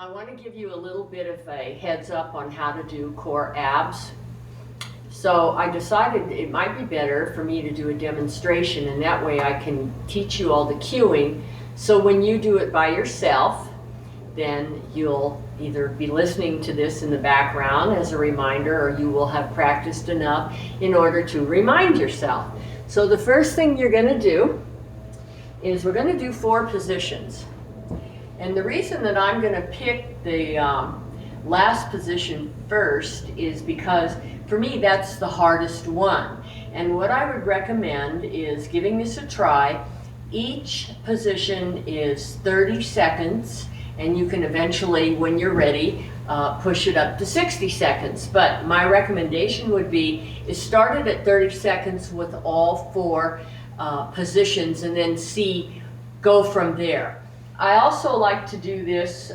I want to give you a little bit of a heads up on how to do core abs. So I decided it might be better for me to do a demonstration, and that way I can teach you all the cueing. So when you do it by yourself, then you'll either be listening to this in the background as a reminder, or you will have practiced enough in order to remind yourself. So the first thing you're going to do is we're going to do 4 positions. And the reason that I'm going to pick the last position first is because for me that's the hardest one. And what I would recommend is giving this a try. Each position is 30 seconds, and you can eventually, when you're ready, push it up to 60 seconds. But my recommendation would be is start it at 30 seconds with all 4 positions, and then go from there. I also like to do this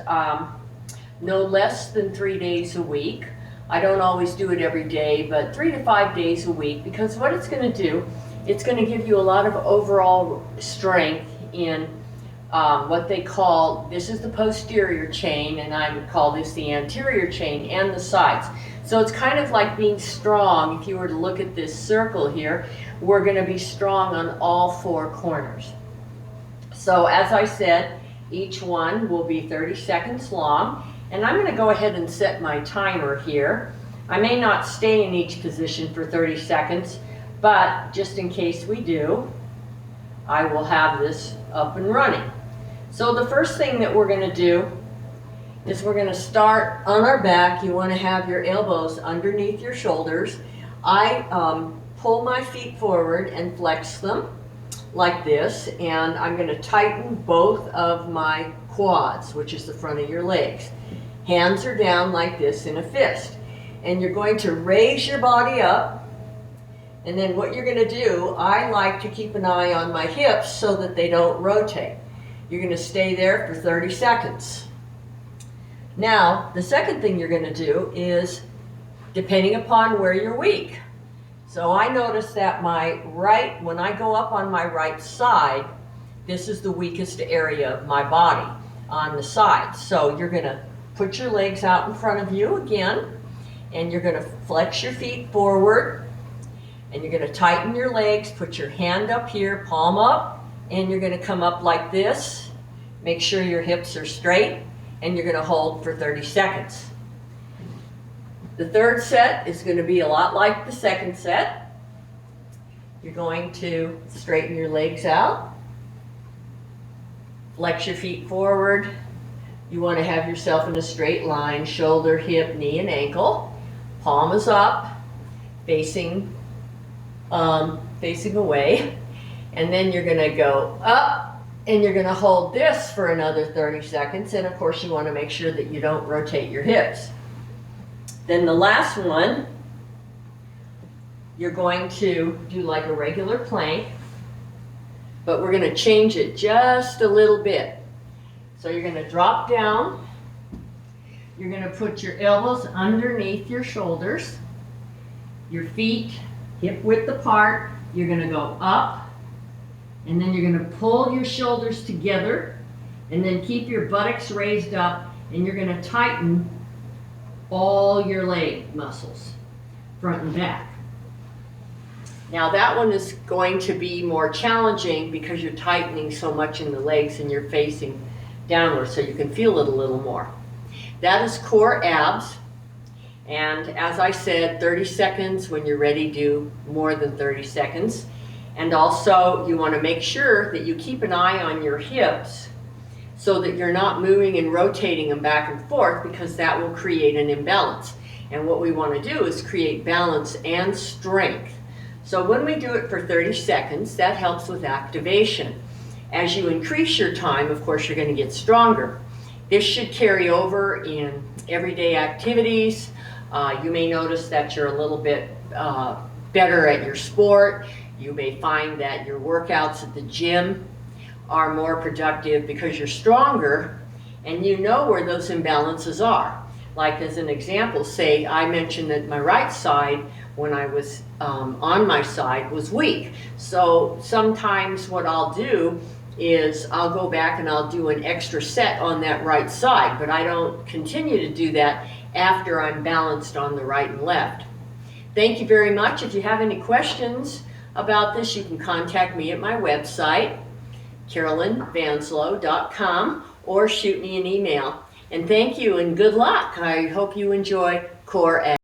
no less than 3 days a week. I don't always do it every day, but 3 to 5 days a week, because what it's going to do, it's going to give you a lot of overall strength in what they call, this is the posterior chain, and I would call this the anterior chain, and the sides. So it's kind of like being strong. If you were to look at this circle here, we're going to be strong on all 4 corners. So as I said, each one will be 30 seconds long, and I'm going to go ahead and set my timer here. I may not stay in each position for 30 seconds, but just in case we do, I will have this up and running. So the first thing that we're going to do is we're going to start on our back. You want to have your elbows underneath your shoulders. I pull my feet forward and flex them like this, and I'm going to tighten both of my quads, which is the front of your legs. Hands are down like this in a fist, and you're going to raise your body up, and then what you're going to do, I like to keep an eye on my hips so that they don't rotate. You're going to stay there for 30 seconds. Now, the second thing you're going to do is, depending upon where you're weak. So I notice that when I go up on my right side, this is the weakest area of my body on the side. So you're going to put your legs out in front of you again, and you're going to flex your feet forward, and you're going to tighten your legs, put your hand up here, palm up, and you're going to come up like this. Make sure your hips are straight, and you're going to hold for 30 seconds. The third set is going to be a lot like the second set. You're going to straighten your legs out, flex your feet forward. You want to have yourself in a straight line, shoulder, hip, knee, and ankle. Palm is up, facing away. And then you're going to go up, and you're going to hold this for another 30 seconds. And of course, you want to make sure that you don't rotate your hips. Then the last one, you're going to do like a regular plank, but we're going to change it just a little bit. So you're going to drop down, you're going to put your elbows underneath your shoulders, your feet hip width apart, you're going to go up, and then you're going to pull your shoulders together, and then keep your buttocks raised up, and you're going to tighten all your leg muscles, front and back. Now that one is going to be more challenging because you're tightening so much in the legs and you're facing downward, so you can feel it a little more. That is core abs, and as I said, 30 seconds. When you're ready, do more than 30 seconds. And also you want to make sure that you keep an eye on your hips so that you're not moving and rotating them back and forth, because that will create an imbalance. And what we want to do is create balance and strength. So when we do it for 30 seconds, that helps with activation. As you increase your time, of course, you're going to get stronger. This should carry over in everyday activities. You may notice that you're a little bit better at your sport. You may find that your workouts at the gym are more productive because you're stronger and you know where those imbalances are. Like as an example, say I mentioned that my right side, when I was on my side, was weak. So sometimes what I'll do is I'll go back and I'll do an extra set on that right side, but I don't continue to do that after I'm balanced on the right and left. Thank you very much. If you have any questions about this, you can contact me at my website, carolynvanslow.com, or shoot me an email. And thank you and good luck. I hope you enjoy core abs.